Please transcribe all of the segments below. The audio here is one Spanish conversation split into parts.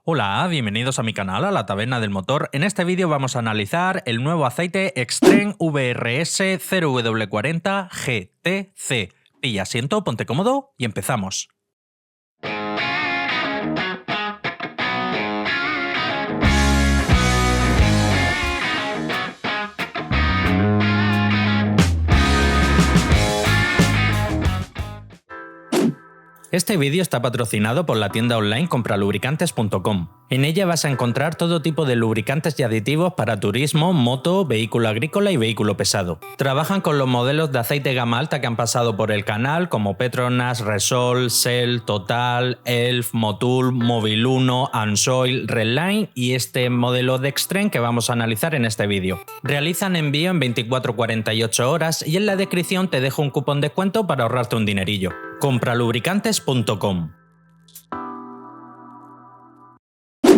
Hola, bienvenidos a mi canal, a la Taberna del Motor. En este vídeo vamos a analizar el nuevo aceite Extreme VRS 0W40 GTC. Pilla asiento, ponte cómodo y empezamos. Este vídeo está patrocinado por la tienda online compralubricantes.com. En ella vas a encontrar todo tipo de lubricantes y aditivos para turismo, moto, vehículo agrícola y vehículo pesado. Trabajan con los modelos de aceite gama alta que han pasado por el canal, como Petronas, Resol, Shell, Total, Elf, Motul, Mobil 1, Ansoil, Redline y este modelo de Extreme que vamos a analizar en este vídeo. Realizan envío en 24-48 horas y en la descripción te dejo un cupón de descuento para ahorrarte un dinerillo. Compralubricantes.com.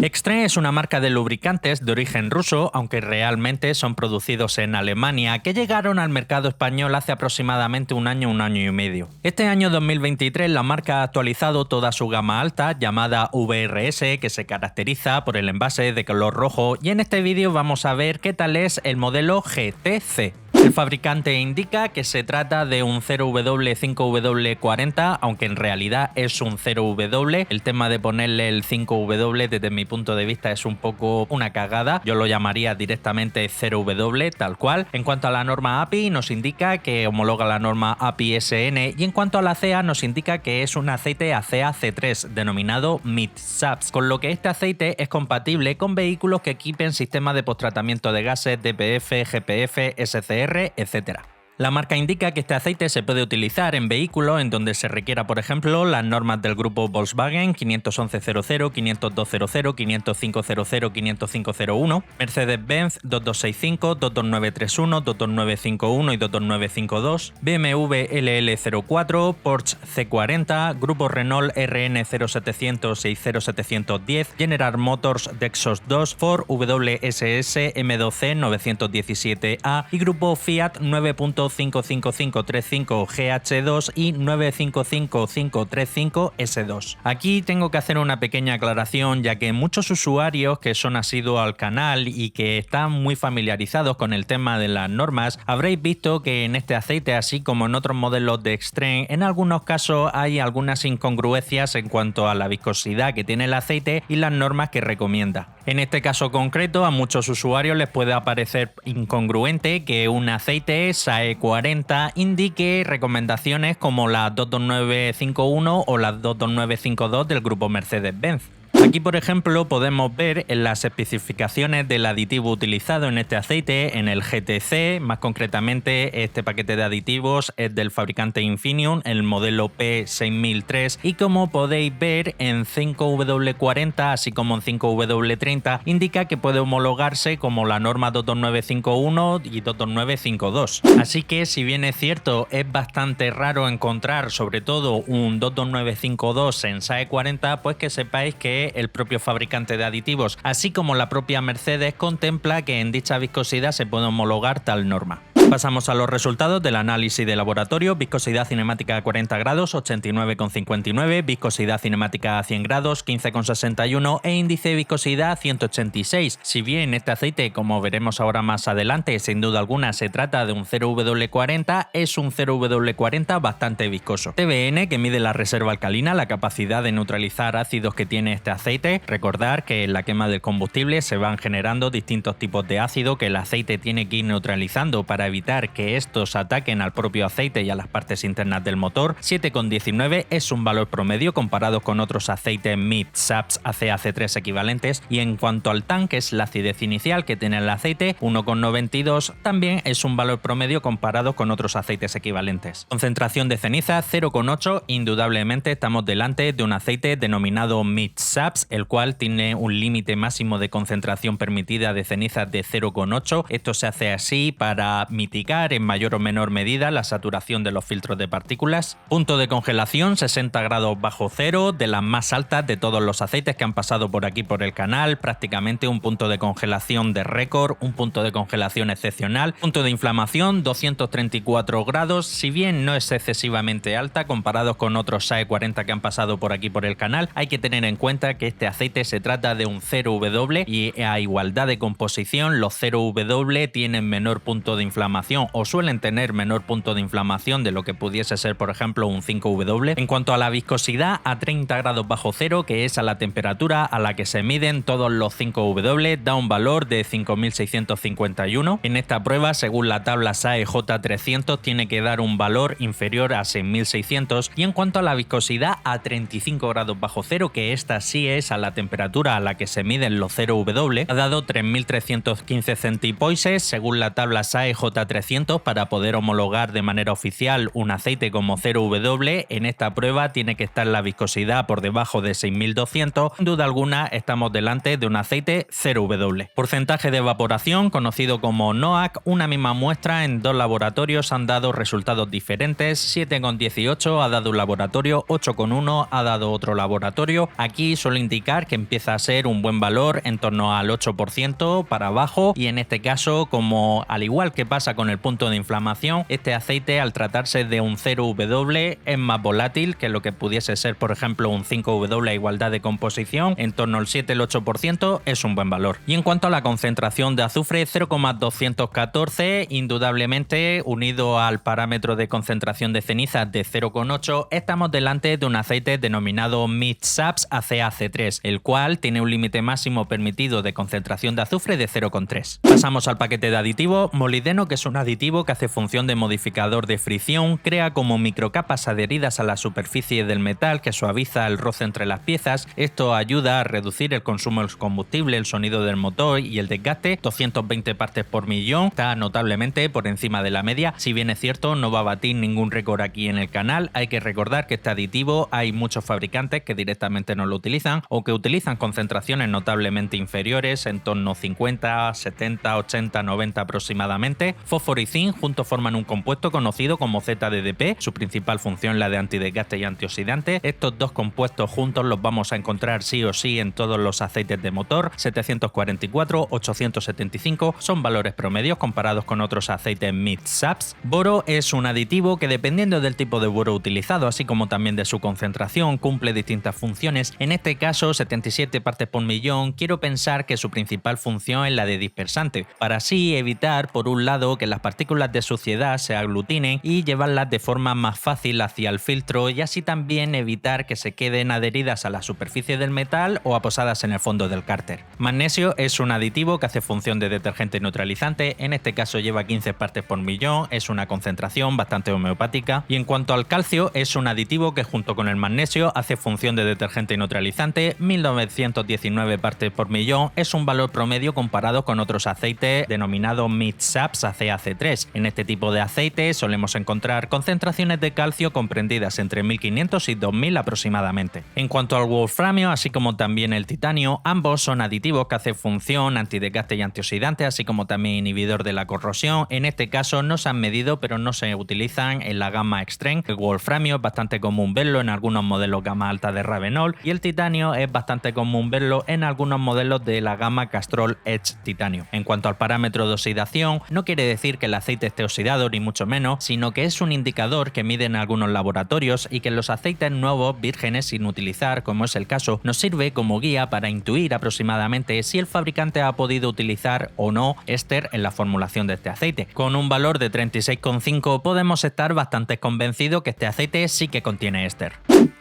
Extreme es una marca de lubricantes de origen ruso, aunque realmente son producidos en Alemania, que llegaron al mercado español hace aproximadamente un año y medio. Este año 2023 la marca ha actualizado toda su gama alta, llamada VRS, que se caracteriza por el envase de color rojo, y en este vídeo vamos a ver qué tal es el modelo GTC. El fabricante indica que se trata de un 0W5W40, aunque en realidad es un 0W. El tema de ponerle el 5W desde mi punto de vista es un poco una cagada. Yo lo llamaría directamente 0W, tal cual. En cuanto a la norma API, nos indica que homologa la norma API SN, y en cuanto a la CEA, nos indica que es un aceite ACEA C3, denominado Mid-SAPS, con lo que este aceite es compatible con vehículos que equipen sistemas de posttratamiento de gases, DPF, GPF, SCR, etc. La marca indica que este aceite se puede utilizar en vehículos en donde se requiera, por ejemplo, las normas del grupo Volkswagen 51100, 50200, 50500, 50501, Mercedes-Benz 2265, 22931, 22951 y 22952, BMW LL04, Porsche C40, grupo Renault RN0700 y 0710, General Motors Dexos 2, Ford WSS M2C 917A y grupo Fiat 9.55535 GH2 y 955535S2. Aquí tengo que hacer una pequeña aclaración, ya que muchos usuarios que son asiduos al canal y que están muy familiarizados con el tema de las normas, habréis visto que en este aceite, así como en otros modelos de Extreme, en algunos casos hay algunas incongruencias en cuanto a la viscosidad que tiene el aceite y las normas que recomienda. En este caso concreto, a muchos usuarios les puede parecer incongruente que un aceite SAE 40 indique recomendaciones como la 22951 o la 22952 del grupo Mercedes-Benz. Aquí, por ejemplo, podemos ver en las especificaciones del aditivo utilizado en este aceite, en el GTC, más concretamente este paquete de aditivos es del fabricante Infineon, el modelo P6003, y como podéis ver en 5W40 así como en 5W30 indica que puede homologarse como la norma 22951 y 22952. Así que si bien es cierto, es bastante raro encontrar sobre todo un 22952 en SAE 40, pues que sepáis que el propio fabricante de aditivos, así como la propia Mercedes, contempla que en dicha viscosidad se puede homologar tal norma. Pasamos a los resultados del análisis de laboratorio. Viscosidad cinemática a 40 grados, 89,59, viscosidad cinemática a 100 grados, 15,61 e índice de viscosidad 186. Si bien este aceite, como veremos ahora más adelante, sin duda alguna se trata de un 0W40, es un 0W40 bastante viscoso. TBN, que mide la reserva alcalina, la capacidad de neutralizar ácidos que tiene este aceite. Recordar que en la quema del combustible se van generando distintos tipos de ácido que el aceite tiene que ir neutralizando para evitar que estos ataquen al propio aceite y a las partes internas del motor. 7,19 es un valor promedio comparado con otros aceites Mid-SAPS ACEA C3 equivalentes, y en cuanto al tanque, es la acidez inicial que tiene el aceite, 1,92, también es un valor promedio comparado con otros aceites equivalentes. Concentración de ceniza 0,8, indudablemente estamos delante de un aceite denominado Mid-SAPS, el cual tiene un límite máximo de concentración permitida de cenizas de 0,8. Esto se hace así para mitigar mitigar en mayor o menor medida la saturación de los filtros de partículas. Punto de congelación 60 grados bajo cero, de las más altas de todos los aceites que han pasado por aquí por el canal, prácticamente un punto de congelación de récord, un punto de congelación excepcional. Punto de inflamación 234 grados, si bien no es excesivamente alta comparados con otros SAE 40 que han pasado por aquí por el canal, hay que tener en cuenta que este aceite se trata de un 0W y a igualdad de composición los 0W tienen menor punto de inflamación o suelen tener menor punto de inflamación de lo que pudiese ser por ejemplo un 5W. En cuanto a la viscosidad, a 30 grados bajo cero, que es a la temperatura a la que se miden todos los 5W, da un valor de 5651. En esta prueba, según la tabla SAE J300, tiene que dar un valor inferior a 6600. Y en cuanto a la viscosidad, a 35 grados bajo cero, que esta sí es a la temperatura a la que se miden los 0W, ha dado 3315 centipoises según la tabla SAE J300. Para poder homologar de manera oficial un aceite como 0W, en esta prueba tiene que estar la viscosidad por debajo de 6200. Sin duda alguna estamos delante de un aceite 0W. Porcentaje de evaporación, conocido como NOAC, una misma muestra en dos laboratorios han dado resultados diferentes. 7,18 ha dado un laboratorio, 8,1 ha dado otro laboratorio. Aquí suele indicar que empieza a ser un buen valor en torno al 8% para abajo, y en este caso, como al igual que pasa con el punto de inflamación, este aceite al tratarse de un 0W es más volátil que lo que pudiese ser por ejemplo un 5W a igualdad de composición. En torno al 7-8% es un buen valor. Y en cuanto a la concentración de azufre, 0,214, indudablemente unido al parámetro de concentración de cenizas de 0,8, estamos delante de un aceite denominado MidSAPS ACAC3, el cual tiene un límite máximo permitido de concentración de azufre de 0,3. Pasamos al paquete de aditivo. Molibdeno, que es un aditivo que hace función de modificador de fricción, crea como microcapas adheridas a la superficie del metal que suaviza el roce entre las piezas. Esto ayuda a reducir el consumo de combustible, el sonido del motor y el desgaste. 220 partes por millón, está notablemente por encima de la media. Si bien es cierto, no va a batir ningún récord aquí en el canal. Hay que recordar que este aditivo hay muchos fabricantes que directamente no lo utilizan o que utilizan concentraciones notablemente inferiores, en torno a 50, 70, 80, 90 aproximadamente. Fósforo y zinc juntos forman un compuesto conocido como ZDDP. Su principal función es la de antidesgaste y antioxidante. Estos dos compuestos juntos los vamos a encontrar sí o sí en todos los aceites de motor. 744, 875 son valores promedios comparados con otros aceites MidSAPS. Boro es un aditivo que, dependiendo del tipo de boro utilizado, así como también de su concentración, cumple distintas funciones. En este caso, 77 partes por millón, quiero pensar que su principal función es la de dispersante, para así evitar, por un lado, que las partículas de suciedad se aglutinen y llevarlas de forma más fácil hacia el filtro, y así también evitar que se queden adheridas a la superficie del metal o aposadas en el fondo del cárter. Magnesio es un aditivo que hace función de detergente neutralizante. En este caso lleva 15 partes por millón, es una concentración bastante homeopática. Y en cuanto al calcio, es un aditivo que junto con el magnesio hace función de detergente neutralizante. 1919 partes por millón es un valor promedio comparado con otros aceites denominados MidSAPS ACAC3. En este tipo de aceite solemos encontrar concentraciones de calcio comprendidas entre 1500 y 2000 aproximadamente. En cuanto al wolframio, así como también el titanio, ambos son aditivos que hacen función antidesgaste y antioxidante, así como también inhibidor de la corrosión. En este caso no se han medido, pero no se utilizan en la gama Extreme. El wolframio es bastante común verlo en algunos modelos gama alta de Ravenol, y el titanio es bastante común verlo en algunos modelos de la gama Castrol Edge Titanio. En cuanto al parámetro de oxidación, no quiere decir que el aceite esté oxidado ni mucho menos, sino que es un indicador que miden algunos laboratorios y que en los aceites nuevos, vírgenes sin utilizar, como es el caso, nos sirve como guía para intuir aproximadamente si el fabricante ha podido utilizar o no éster en la formulación de este aceite. Con un valor de 36,5 podemos estar bastante convencidos que este aceite sí que contiene éster.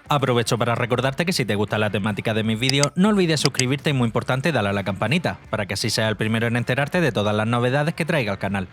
Aprovecho para recordarte que si te gusta la temática de mis vídeos, no olvides suscribirte y, muy importante, darle a la campanita, para que así seas el primero en enterarte de todas las novedades que traiga al canal.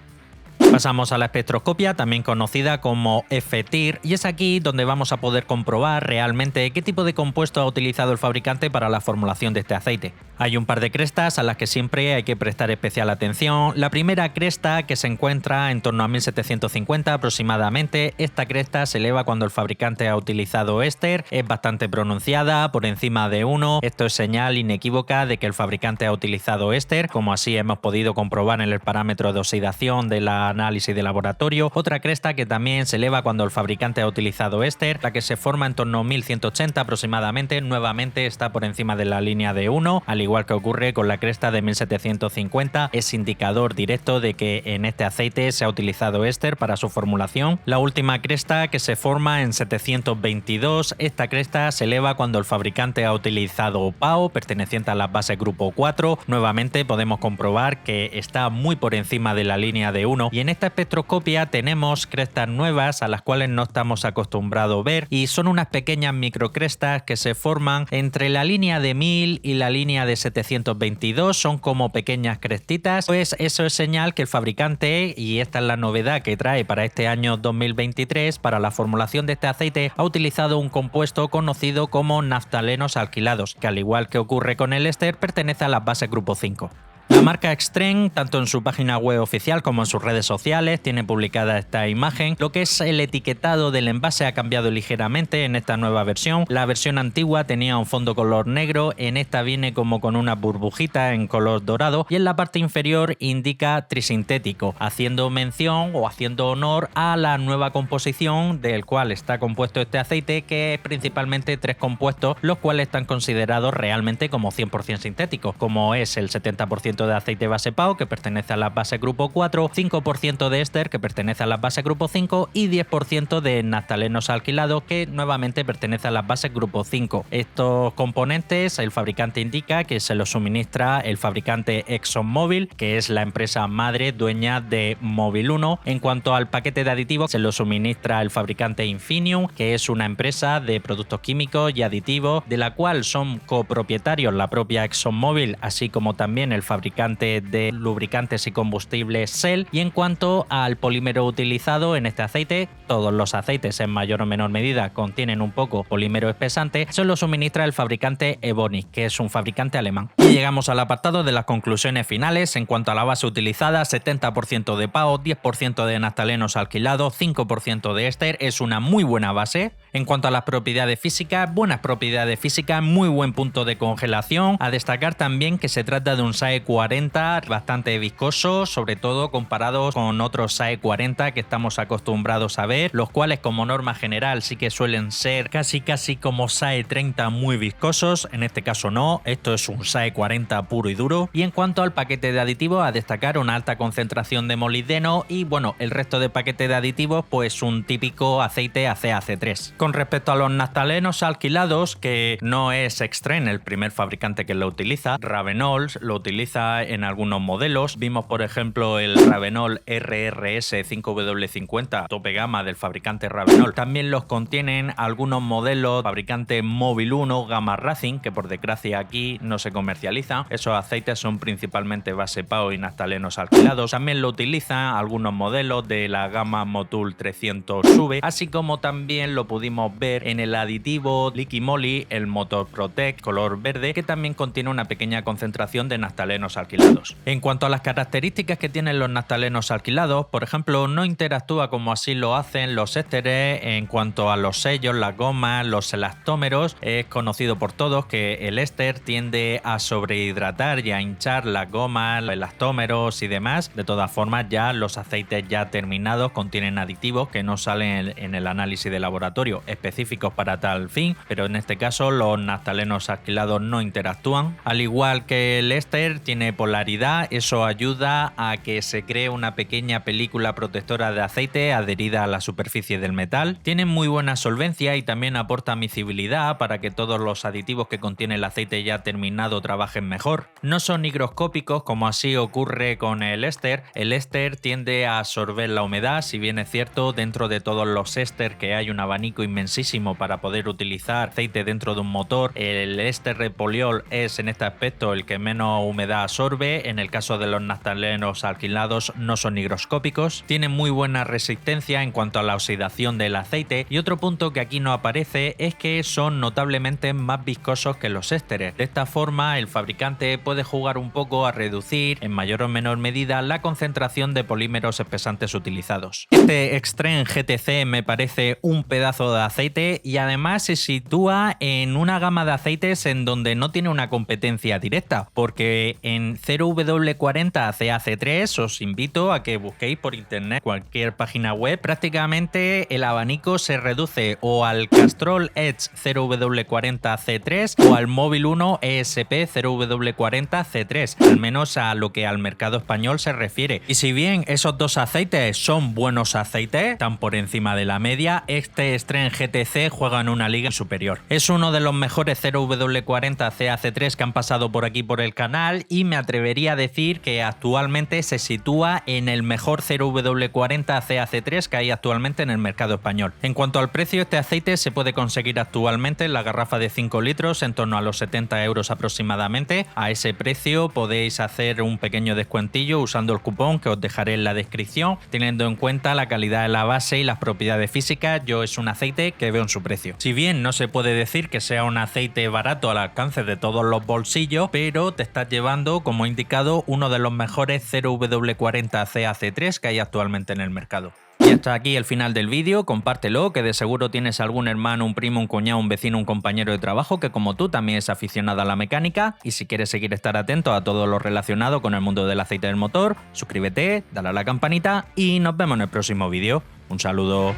Pasamos a la espectroscopia, también conocida como FTIR, y es aquí donde vamos a poder comprobar realmente qué tipo de compuesto ha utilizado el fabricante para la formulación de este aceite. Hay un par de crestas a las que siempre hay que prestar especial atención. La primera cresta, que se encuentra en torno a 1750 aproximadamente, esta cresta se eleva cuando el fabricante ha utilizado éster, es bastante pronunciada, por encima de 1. Esto es señal inequívoca de que el fabricante ha utilizado éster, como así hemos podido comprobar en el parámetro de oxidación de la análisis de laboratorio. Otra cresta que también se eleva cuando el fabricante ha utilizado éster, la que se forma en torno a 1180 aproximadamente, nuevamente está por encima de la línea de 1, al igual que ocurre con la cresta de 1750, es indicador directo de que en este aceite se ha utilizado éster para su formulación. La última cresta que se forma en 722, esta cresta se eleva cuando el fabricante ha utilizado PAO, perteneciente a las bases grupo 4, nuevamente podemos comprobar que está muy por encima de la línea de 1 y en esta espectroscopia tenemos crestas nuevas a las cuales no estamos acostumbrados a ver y son unas pequeñas microcrestas que se forman entre la línea de 1000 y la línea de 722, son como pequeñas crestitas, pues eso es señal que el fabricante, y esta es la novedad que trae para este año 2023, para la formulación de este aceite ha utilizado un compuesto conocido como naftalenos alquilados, que al igual que ocurre con el éster pertenece a las bases grupo 5. La marca Extrem, tanto en su página web oficial como en sus redes sociales, tiene publicada esta imagen. Lo que es el etiquetado del envase ha cambiado ligeramente en esta nueva versión. La versión antigua tenía un fondo color negro, en esta viene como con una burbujita en color dorado y en la parte inferior indica trisintético, haciendo mención o haciendo honor a la nueva composición del cual está compuesto este aceite, que es principalmente 3 compuestos, los cuales están considerados realmente como 100% sintéticos, como es el 70% de aceite base PAO, que pertenece a la base grupo 4, 5% de éster, que pertenece a la base grupo 5 y 10% de naftalenos alquilados, que nuevamente pertenece a la base grupo 5. Estos componentes el fabricante indica que se los suministra el fabricante ExxonMobil, que es la empresa madre dueña de Mobil 1. En cuanto al paquete de aditivos, se lo suministra el fabricante Infinium, que es una empresa de productos químicos y aditivos, de la cual son copropietarios la propia ExxonMobil, así como también el fabricante de lubricantes y combustibles Shell. Y en cuanto al polímero utilizado en este aceite, todos los aceites en mayor o menor medida contienen un poco polímero espesante, se lo suministra el fabricante Evonik, que es un fabricante alemán. Y llegamos al apartado de las conclusiones finales. En cuanto a la base utilizada, 70% de PAO, 10% de naftalenos alquilados, 5% de éster, es una muy buena base. En cuanto a las propiedades físicas, buenas propiedades físicas, muy buen punto de congelación. A destacar también que se trata de un SAE 40 bastante viscoso, sobre todo comparados con otros SAE 40 que estamos acostumbrados a ver, los cuales como norma general sí que suelen ser casi como SAE 30 muy viscosos. En este caso no, esto es un SAE 40 puro y duro. Y en cuanto al paquete de aditivos, a destacar una alta concentración de molibdeno y bueno, el resto de paquete de aditivos pues un típico aceite ACAC3. Con respecto a los naftalenos alquilados, que no es Extrem el primer fabricante que lo utiliza, Ravenol lo utiliza en algunos modelos. Vimos por ejemplo el Ravenol RRS 5W50 tope gama del fabricante Ravenol. También los contienen algunos modelos fabricante Mobil 1 Gamma Racing, que por desgracia aquí no se comercializan. Esos aceites son principalmente base PAO y naftalenos alquilados. También lo utilizan algunos modelos de la gama Motul 300 Sube, así como también lo pudimos ver en el aditivo Liqui Moly, el Motor Protect color verde, que también contiene una pequeña concentración de naftalenos alquilados. En cuanto a las características que tienen los naftalenos alquilados, por ejemplo, no interactúa como así lo hacen los ésteres en cuanto a los sellos, las gomas, los elastómeros. Es conocido por todos que el éster tiende a sobrehidratar y a hinchar las gomas, los elastómeros y demás. De todas formas, ya los aceites ya terminados contienen aditivos que no salen en el análisis de laboratorio específicos para tal fin, pero en este caso los naftalenos alquilados no interactúan. Al igual que el éster tiene polaridad, eso ayuda a que se cree una pequeña película protectora de aceite adherida a la superficie del metal. Tienen muy buena solvencia y también aporta miscibilidad para que todos los aditivos que contiene el aceite ya terminado trabajen mejor. No son higroscópicos como así ocurre con el éster. El éster tiende a absorber la humedad, si bien es cierto dentro de todos los éster que hay un abanico inmensísimo para poder utilizar aceite dentro de un motor. El éster de poliol es en este aspecto el que menos humedad absorbe. En el caso de los naftalenos alquilados no son higroscópicos. Tienen muy buena resistencia en cuanto a la oxidación del aceite y otro punto que aquí no aparece es que son notablemente más viscosos que los ésteres. De esta forma el fabricante puede jugar un poco a reducir en mayor o menor medida la concentración de polímeros espesantes utilizados. Este Extrem GTC me parece un pedazo de aceite y además se sitúa en una gama de aceites en donde no tiene una competencia directa, porque en bien, 0W40 CAC3, os invito a que busquéis por internet cualquier página web. Prácticamente el abanico se reduce o al Castrol Edge 0W40C3 o al Móvil 1 ESP 0W40C3, al menos a lo que al mercado español se refiere. Y si bien esos dos aceites son buenos aceites, están por encima de la media, este Stren GTC juega en una liga superior. Es uno de los mejores 0W40 CAC3 que han pasado por aquí por el canal y me atrevería a decir que actualmente se sitúa en el mejor 0W40 CAC3 que hay actualmente en el mercado español. En cuanto al precio, este aceite se puede conseguir actualmente en la garrafa de 5 litros en torno a los 70 euros aproximadamente. A ese precio podéis hacer un pequeño descuentillo usando el cupón que os dejaré en la descripción. Teniendo en cuenta la calidad de la base y las propiedades físicas, yo es un aceite que veo en su precio. Si bien no se puede decir que sea un aceite barato al alcance de todos los bolsillos, pero te estás llevando, como he indicado, uno de los mejores 0W40 CAC3 que hay actualmente en el mercado. Y hasta aquí el final del vídeo, compártelo, que de seguro tienes algún hermano, un primo, un cuñado, un vecino, un compañero de trabajo que como tú también es aficionado a la mecánica, y si quieres seguir estar atento a todo lo relacionado con el mundo del aceite del motor, suscríbete, dale a la campanita y nos vemos en el próximo vídeo. Un saludo.